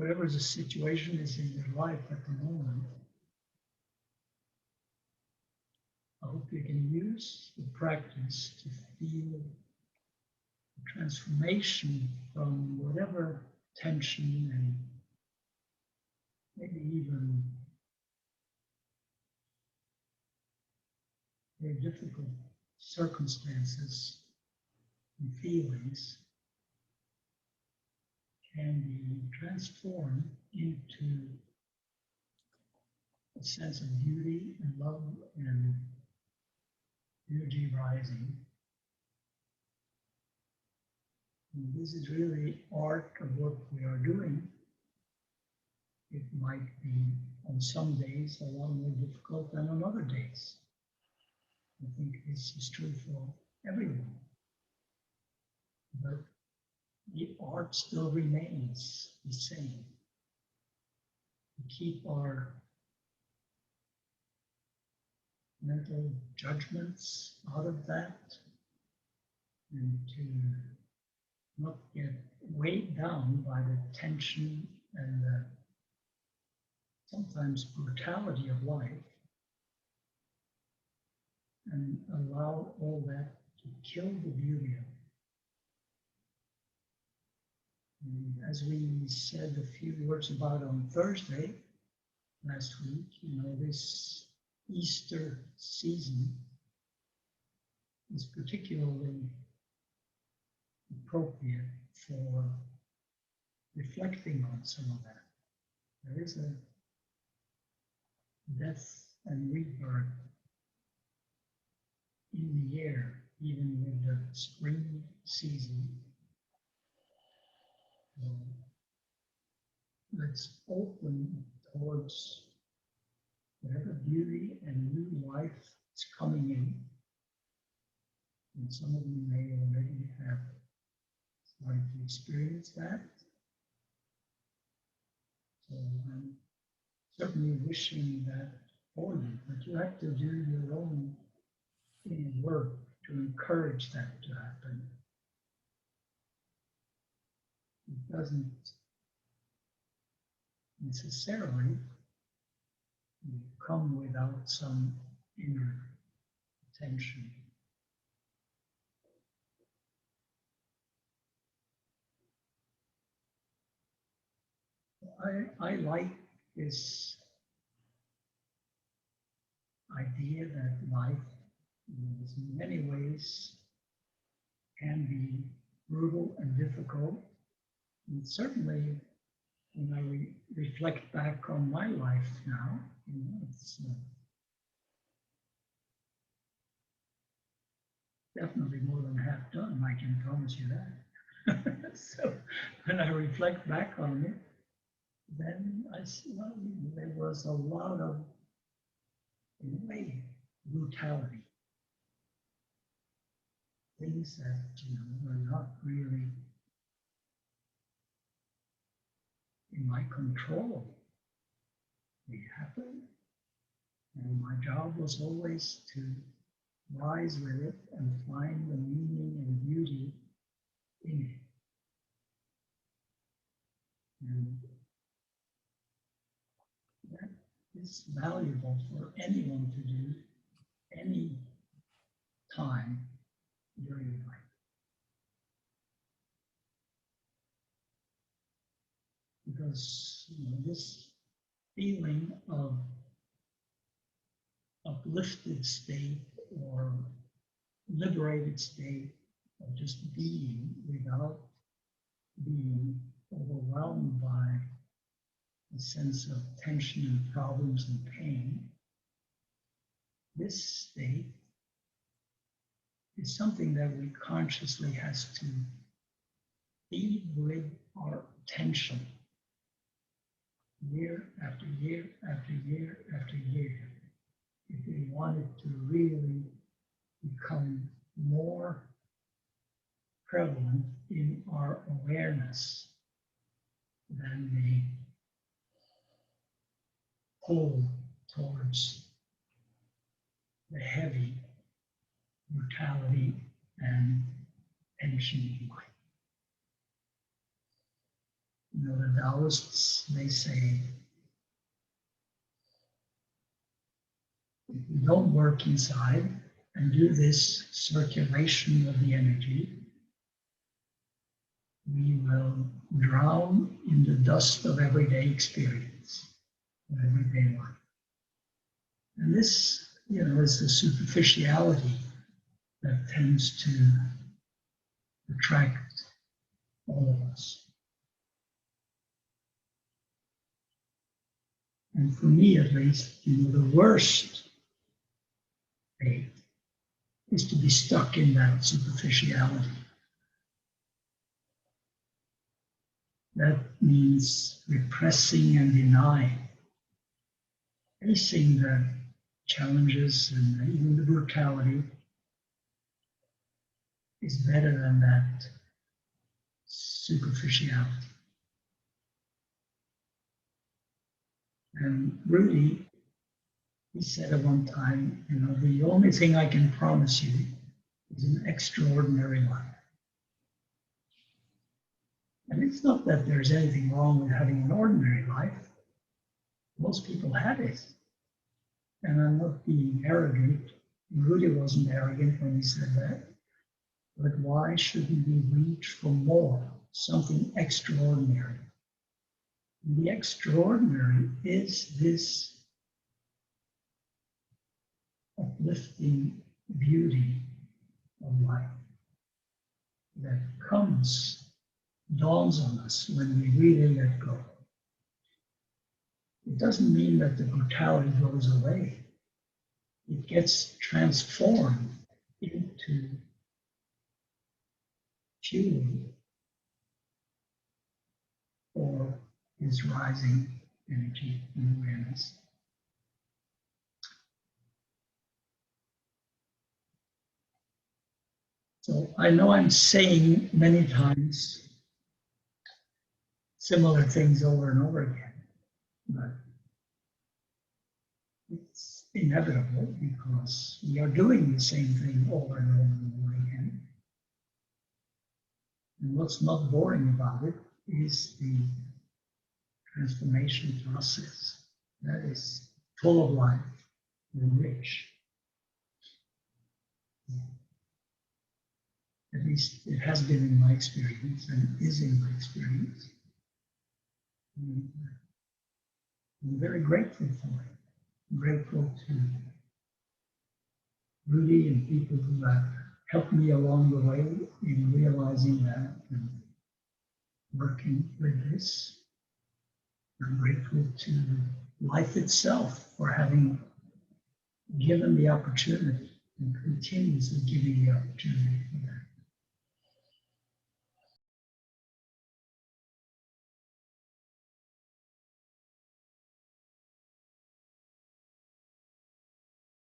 whatever the situation is in your life at the moment, I hope you can use the practice to feel the transformation from whatever tension and maybe even very difficult circumstances and feelings can be transformed into a sense of beauty and love and energy rising. And this is really art of what we are doing. It might be on some days a lot more difficult than on other days. I think this is true for everyone. But the art still remains the same. To keep our mental judgments out of that and to not get weighed down by the tension and the sometimes brutality of life, and allow all that to kill the beauty of it. And as we said a few words about on Thursday last week, this Easter season is particularly appropriate for reflecting on some of that. There is a death and rebirth in the air, even with the spring season. So let's open towards whatever beauty and new life is coming in. And some of you may already have started to experience that. So I'm certainly wishing that for you, but you have to do your own inner work to encourage that to happen. It doesn't necessarily come without some inner tension. I like this idea that life in many ways can be brutal and difficult. And certainly when I reflect back on my life now, it's definitely more than half done, I can promise you that. So when I reflect back on it, then I see, well, there was a lot of, in a way, brutality. Things that, were not really in my control. They happened, and my job was always to rise with it and find the meaning and beauty in it. And that is valuable for anyone to do any time during life. Because this feeling of uplifted state or liberated state of just being without being overwhelmed by a sense of tension and problems and pain, this state is something that we consciously has to feed with our attention year after year after year after year, if we want it to really become more prevalent in our awareness than the pull towards the heavy brutality and tension in life. You know, the Taoists, they say, if we don't work inside and do this circulation of the energy, we will drown in the dust of everyday experience, of everyday life. And this, you know, is the superficiality that tends to attract all of us. And for me, at least, you know, the worst fate is to be stuck in that superficiality. That means repressing and denying, facing the challenges and even the brutality is better than that superficiality. And Rudy, he said at one time, you know, the only thing I can promise you is an extraordinary life. And it's not that there's anything wrong with having an ordinary life. Most people have it. And I'm not being arrogant. Rudy wasn't arrogant when he said that. But why shouldn't we reach for more, something extraordinary? And the extraordinary is this uplifting beauty of life that dawns on us when we really let go. It doesn't mean that the brutality goes away. It gets transformed into fuel for his rising energy and awareness. So I know I'm saying many times similar things over and over again, but it's inevitable because we are doing the same thing over and over and over again. And what's not boring about it is the transformation process that is full of life and rich. At least it has been in my experience and is in my experience. And I'm very grateful for it. I'm grateful to Rudy and people who have helped me along the way in realizing that and working with this. I'm grateful to life itself for having given the opportunity and continuously giving the opportunity for that.